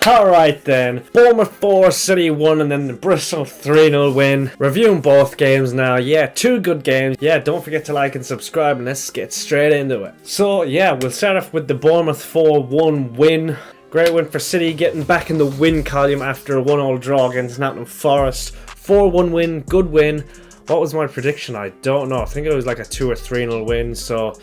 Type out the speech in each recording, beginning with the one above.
Alright then, Bournemouth 4, City 1, and then the Bristol 3-0 win. Reviewing both games now. Yeah, two good games. Yeah, don't forget to like and subscribe, and let's get straight into it. So yeah, we'll start off with the Bournemouth 4-1 win. Great win for City, getting back in the win column after a 1-1 draw against Nottingham Forest. 4-1 win, good win. What was my prediction? I don't know. I think it was like a 2 or 3-0 win, so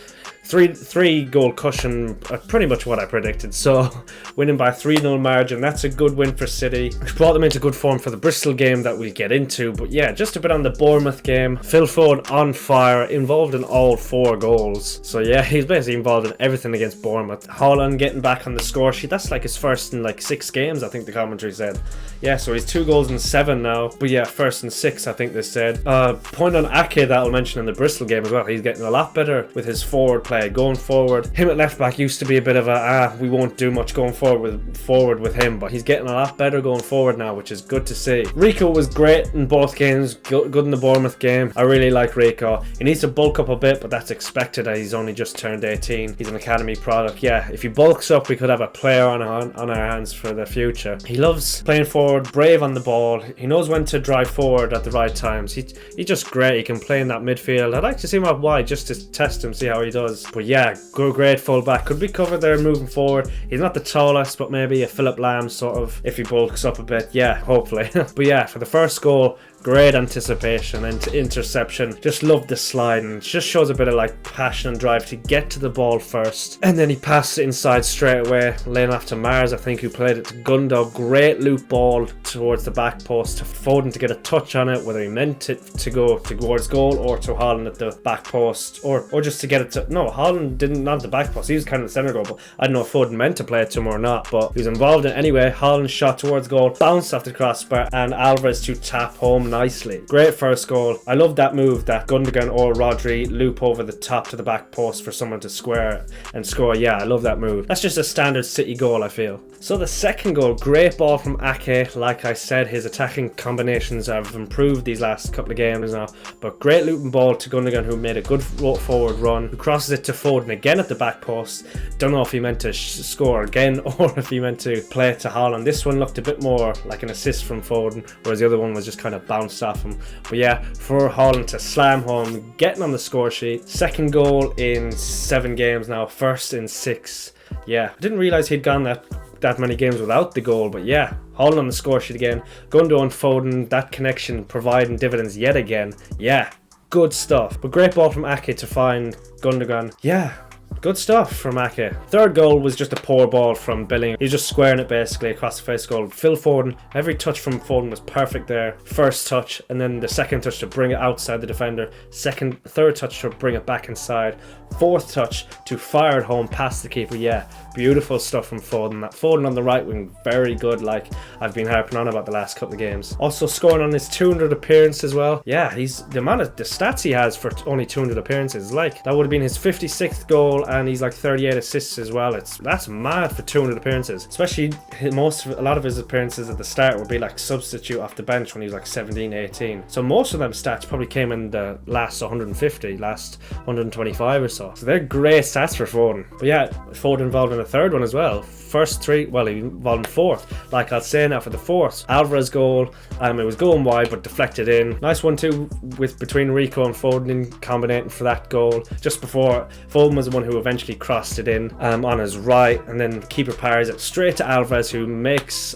three goal cushion, pretty much what I predicted. So winning by 3-0 margin, that's a good win for City, which brought them into good form for the Bristol game that we'll get into. But yeah, just a bit on the Bournemouth game. Phil Foden on fire, involved in all 4 goals. So yeah, he's basically involved in everything against Bournemouth. Haaland getting back on the score sheet. That's like his first in like 6 games, I think the commentary said. Yeah, so he's 2 goals in 7 now. But yeah, first in 6, I think they said. Point on Ake that I'll mention in the Bristol game as well. He's getting a lot better with his forward play going forward. Him at left back used to be a bit of a we won't do much going forward with him, but he's getting a lot better going forward now, which is good to see. Rico was great in both games, good in the Bournemouth game. I really like Rico. He needs to bulk up a bit, but that's expected as he's only just turned 18. He's an academy product. Yeah, if he bulks up, we could have a player on our hands for the future. He loves playing forward, brave on the ball. He knows when to drive forward at the right times. He's just great. He can play in that midfield. I'd like to see him out wide just to test him, see how he does. But yeah, great fullback. Could be covered there moving forward. He's not the tallest, but maybe a Philip Lamb sort of, if he bulks up a bit. Yeah, hopefully. But yeah, for the first goal, great anticipation and interception. Just love the slide, and just shows a bit of like passion and drive to get to the ball first. And then he passed it inside straight away, laying off to Mars, I think, who played it to Gundo. Great loop ball towards the back post to Foden to get a touch on it, whether he meant it to go towards goal or to Haaland at the back post, or just to get it to... No, Haaland didn't, not at the back post. He was kind of the centre goal, but I don't know if Foden meant to play it to him or not, but he was involved in it anyway. Haaland shot towards goal, bounced off the crossbar, and Alvarez to tap home nicely. Great first goal. I love that move that Gundogan or Rodri loop over the top to the back post for someone to square and score. Yeah, I love that move. That's just a standard City goal, I feel. So the second goal, great ball from Ake. Like I said, his attacking combinations have improved these last couple of games now, but great looping ball to Gundogan, who made a good forward run, who crosses it to Foden again at the back post. Don't know if he meant to score again or if he meant to play it to Haaland. This one looked a bit more like an assist from Foden, whereas the other one was just kind of bounced off him. But yeah, for Haaland to slam home, getting on the score sheet. Second goal in 7 games now, first in 6. Yeah, I didn't realise he'd gone that many games without the goal, but yeah, Haaland on the score sheet again. Gundo and Foden, that connection providing dividends yet again. Yeah, good stuff. But great ball from Ake to find Gundogan. Yeah, good stuff from Ake. Third goal was just a poor ball from Billing. He's just squaring it basically across the face goal. Phil Foden, every touch from Foden was perfect there. First touch, and then the second touch to bring it outside the defender. Third touch to bring it back inside. Fourth touch to fire it home past the keeper. Yeah, beautiful stuff from Foden. That Foden on the right wing, very good, like I've been harping on about the last couple of games. Also scoring on his 200 appearance as well. Yeah, he's the amount of the stats he has for only 200 appearances. Like, that would have been his 56th goal, and he's like 38 assists as well. That's mad for 200 appearances. Especially a lot of his appearances at the start would be like substitute off the bench when he was like 17, 18. So most of them stats probably came in the last 150, last 125 or so. So they're great stats for Foden. But yeah, Foden involved in a third one as well. First 3, well, he involved in 4th. Like I'll say now for the 4th, Alvarez goal. It was going wide but deflected in. Nice 1-2 between Rico and Foden combinating for that goal. Just before, Foden was the one who eventually crossed it in on his right, and then keeper parries it straight to Alvarez, who makes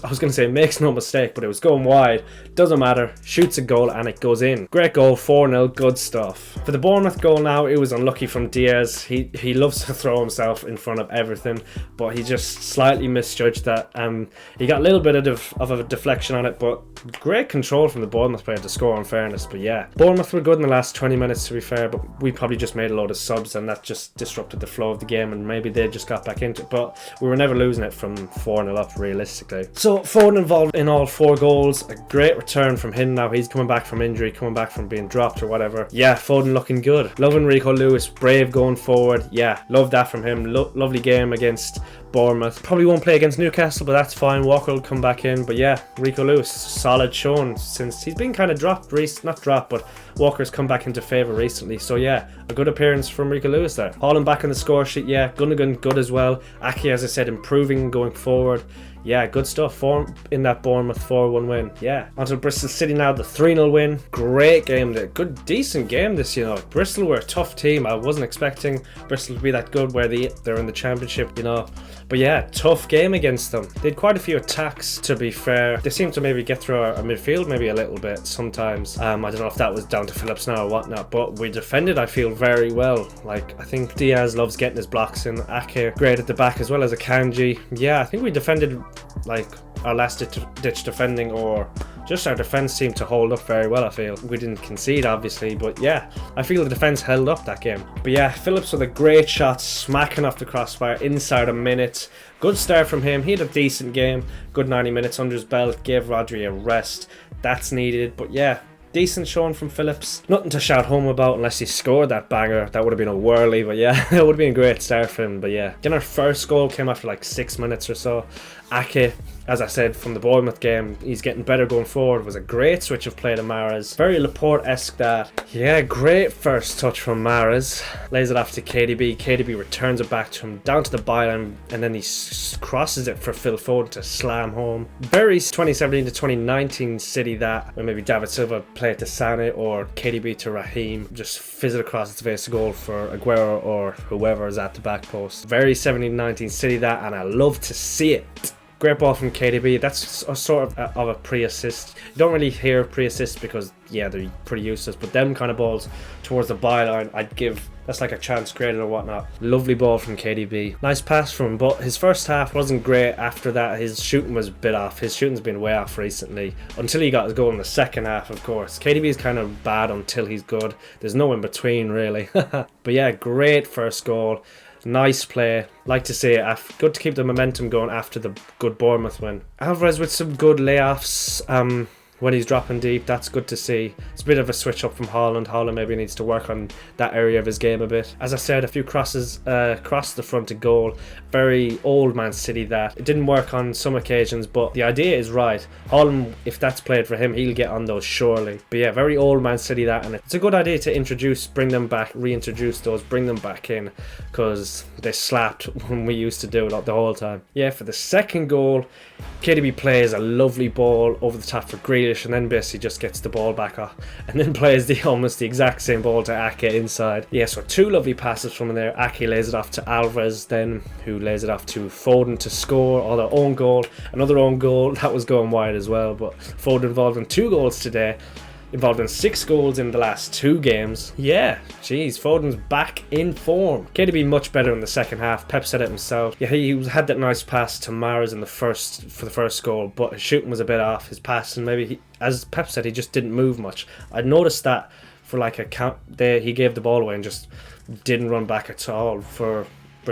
no mistake, but it was going wide. Doesn't matter. Shoots a goal and it goes in. Great goal, 4-0, good stuff. For the Bournemouth goal now, it was unlucky from Diaz. He loves to throw himself in front of everything, but he just slightly misjudged that. He got a little bit of a deflection on it, but great control from the Bournemouth player to score, in fairness. But yeah, Bournemouth were good in the last 20 minutes to be fair, but we probably just made a load of subs and that just disrupted the flow of the game, and maybe they just got back into it, but we were never losing it from 4-0 up realistically. So Foden involved in all 4 goals. A great return from him now. He's coming back from injury, coming back from being dropped or whatever. Yeah, Foden looking good. Loving Rico Lewis, brave going forward. Yeah, love that from him. Lovely game against Bournemouth. Probably won't play against Newcastle, but that's fine. Walker will come back in. But yeah, Rico Lewis, solid showing since he's been kind of dropped, not dropped, but Walker's come back into favour recently. So yeah, a good appearance from Rico Lewis there. Haaland back on the score sheet. Yeah, Gundogan good as well. Ake, as I said, improving going forward. yeah, good stuff. Form in that Bournemouth 4-1 win. Yeah. Onto Bristol City now, the 3-0 win. Great game. Good, decent game this, Bristol were a tough team. I wasn't expecting Bristol to be that good where they're in the championship, But yeah, tough game against them. They had quite a few attacks, to be fair. They seemed to maybe get through our midfield maybe a little bit sometimes. I don't know if that was down to Phillips now or whatnot, but we defended, I feel, very well. Like, I think Diaz loves getting his blocks in. Ake great at the back as well as Akanji. Yeah, I think we defended like our last ditch defending, or just our defence seemed to hold up very well, I feel. We didn't concede, obviously, but yeah, I feel the defence held up that game. But yeah, Phillips with a great shot, smacking off the crossbar inside a minute. Good start from him. He had a decent game. Good 90 minutes under his belt. Gave Rodri a rest. That's needed. But yeah, decent showing from Phillips. Nothing to shout home about unless he scored that banger. That would have been a whirly, but yeah, it would have been a great start for him. But yeah, then our first goal came after like 6 minutes or so. Ake, as I said, from the Bournemouth game, he's getting better going forward. It was a great switch of play to Mahrez. Very Laporte-esque that. Yeah, great first touch from Mahrez. Lays it off to KDB. KDB returns it back to him, down to the byline, and then he crosses it for Phil Foden to slam home. Very 2017 to 2019 City that, when maybe David Silva played to Sane or KDB to Raheem, just fizzled across its face goal for Aguero or whoever is at the back post. Very 17-19 City that, and I love to see it. Great ball from KDB. That's a sort of a pre-assist. You don't really hear pre-assists because, yeah, they're pretty useless. But them kind of balls towards the byline, I'd give. That's like a chance created or whatnot. Lovely ball from KDB. Nice pass from him, but his first half wasn't great. After that, his shooting was a bit off. His shooting's been way off recently. Until he got his goal in the second half, of course. KDB is kind of bad until he's good. There's no in between, really. But yeah, great first goal. Nice play. Like to see it. Good to keep the momentum going after the good Bournemouth win. Alvarez with some good layoffs when he's dropping deep. That's good to see. It's a bit of a switch up from Haaland. Haaland maybe needs to work on that area of his game a bit. As I said, a few crosses across the front of goal. Very old Man City that. It didn't work on some occasions, but the idea is right. Haaland, if that's played for him, he'll get on those surely. But yeah, very old Man City that, and it's a good idea to bring them back, reintroduce those, bring them back in, because they slapped when we used to do it the whole time. Yeah, for the second goal, KDB plays a lovely ball over the top for Grealish, and then basically just gets the ball back off, and then plays almost the exact same ball to Ake inside. Yeah, so two lovely passes from there. Ake lays it off to Alvarez, then who lays it off to Foden to score. Or their own goal, another own goal that was going wide as well. But Foden involved in 2 goals today. Involved in 6 goals in the last 2 games. Yeah, geez, Foden's back in form. KDB much better in the second half. Pep said it himself. Yeah, he had that nice pass to Mahrez for the first goal, but his shooting was a bit off. His pass, and maybe as Pep said, he just didn't move much. I noticed that for like a count there, he gave the ball away and just didn't run back at all for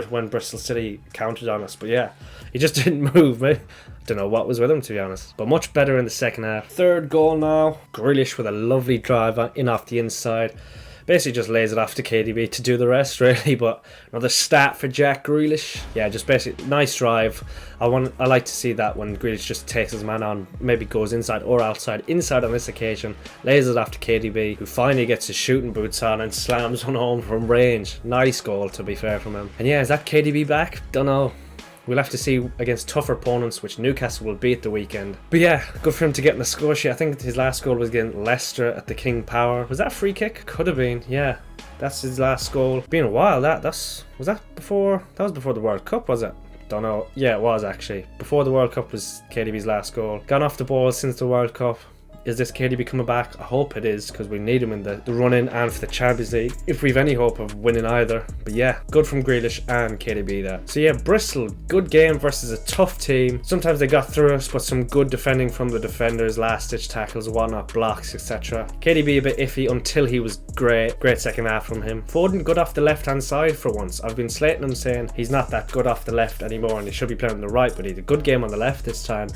when Bristol City counted on us. But yeah, he just didn't move, mate. Don't know what was with him, to be honest, but much better in the second half. Third goal now. Grealish with a lovely drive in off the inside. Basically just lays it off to KDB to do the rest, really. But another stat for Jack Grealish. Yeah, just basically nice drive. I like to see that when Grealish just takes his man on, maybe goes inside or outside. Inside on this occasion, lays it off to KDB, who finally gets his shooting boots on and slams one home from range. Nice goal, to be fair, from him. And yeah, is that KDB back? Don't know. We'll have to see against tougher opponents, which Newcastle will be at the weekend. But yeah, good for him to get in the score sheet. I think his last goal was against Leicester at the King Power. Was that a free kick? Could have been, yeah. That's his last goal. Been a while, was that before the World Cup, was it? Don't know. Yeah, it was actually. Before the World Cup was KDB's last goal. Gone off the ball since the World Cup. Is this KDB coming back? I hope it is, because we need him in the run-in and for the Champions League, if we've any hope of winning either. But yeah, good from Grealish and KDB there. So yeah, Bristol, good game versus a tough team. Sometimes they got through us, but some good defending from the defenders, last-ditch tackles, whatnot, blocks, etc. KDB a bit iffy until he was great. Great second half from him. Foden good off the left-hand side for once. I've been slating him saying he's not that good off the left anymore and he should be playing on the right, but he did a good game on the left this time.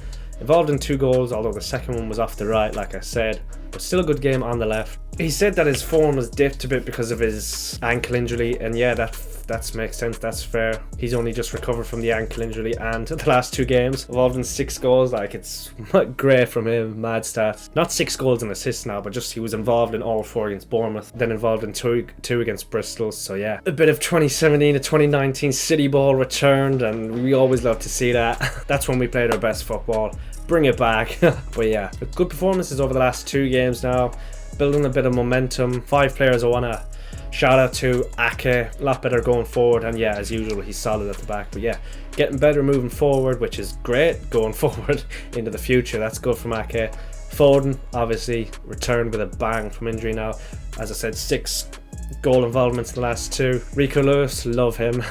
Involved in 2 goals, although the second one was off the right, like I said, but still a good game on the left. He said that his form was dipped a bit because of his ankle injury, and yeah, that that makes sense, that's fair. He's only just recovered from the ankle injury, and the last 2 games involved in 6 goals. Like, it's great from him, mad stats. Not 6 goals and assists now, but just he was involved in all 4 against Bournemouth, then involved in two against Bristol. So yeah, a bit of 2017 to 2019 City ball returned, and we always love to see that. That's when we played our best football. Bring it back. But yeah, good performances over the last 2 games now, building a bit of momentum. 5 players I want to shout out to. Ake, a lot better going forward, and yeah, as usual, he's solid at the back. But yeah, getting better moving forward, which is great going forward into the future. That's good from Ake. Foden obviously returned with a bang from injury now. As I said, 6 goal involvements in the last 2. Rico Lewis, love him.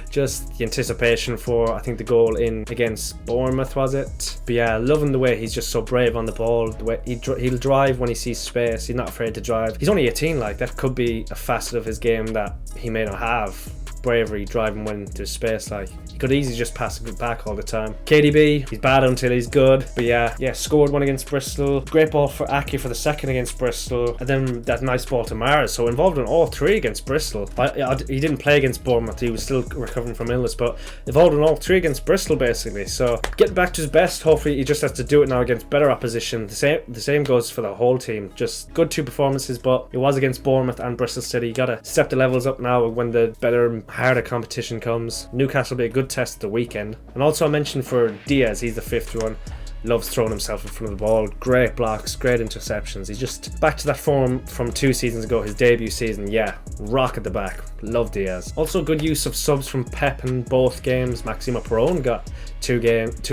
Just the anticipation for, I think, the goal in against Bournemouth, was it? But yeah, loving the way he's just so brave on the ball. The way he'll drive when he sees space. He's not afraid to drive. He's only 18, like, that could be a facet of his game that he may not have. Bravery, driving when there's space. Like, he could easily just pass it back all the time. KDB, he's bad until he's good. But yeah, scored 1 against Bristol. Great ball for Ake for the 2nd against Bristol, and then that nice ball to Mars. So involved in all 3 against Bristol. He didn't play against Bournemouth, he was still recovering from illness, but involved in all 3 against Bristol basically. So getting back to his best. Hopefully he just has to do it now against better opposition. The same goes for the whole team. Just good 2 performances, but it was against Bournemouth and Bristol City. You gotta step the levels up now when the better, harder competition comes. Newcastle will be a good test the weekend. And also I mentioned for Diaz, he's the 5th one. Loves throwing himself in front of the ball. Great blocks, great interceptions. He's just back to that form from 2 seasons ago, his debut season. Yeah, rock at the back. Love Diaz. Also good use of subs from Pep in both games. Maximo Perrone got 2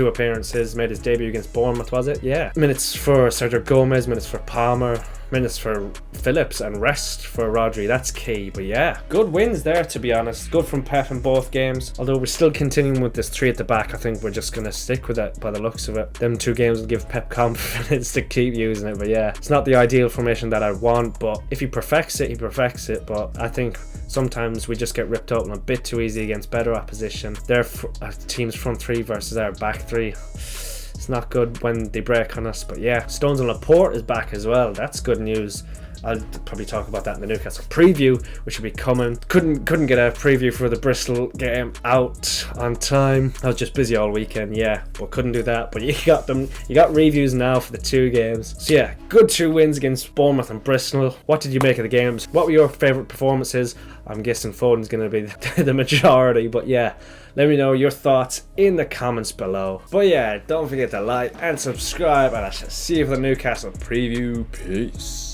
appearances, made his debut against Bournemouth, was it? Yeah. Minutes for Sergio Gomez, minutes for Palmer, minutes for Phillips, and rest for Rodri. That's key. But yeah, good wins there, to be honest. Good from Pep in both games. Although we're still continuing with this 3 at the back, I think we're just going to stick with it by the looks of it. Them 2 games will give Pep confidence to keep using it. But yeah, it's not the ideal formation that I want, but if he perfects it, he perfects it. But I think sometimes we just get ripped open a bit too easy against better opposition. Their team's front 3 versus our back 3. It's not good when they break on us. But yeah, Stones and Laporte is back as well. That's good news. I'll probably talk about that in the Newcastle preview, which will be coming. Couldn't get a preview for the Bristol game out on time. I was just busy all weekend, yeah, but couldn't do that. But you got them. You got reviews now for the 2 games. So yeah, good 2 wins against Bournemouth and Bristol. What did you make of the games? What were your favourite performances? I'm guessing Foden's going to be the majority, but yeah, let me know your thoughts in the comments below. But yeah, don't forget to like and subscribe, and I shall see you for the Newcastle preview. Peace.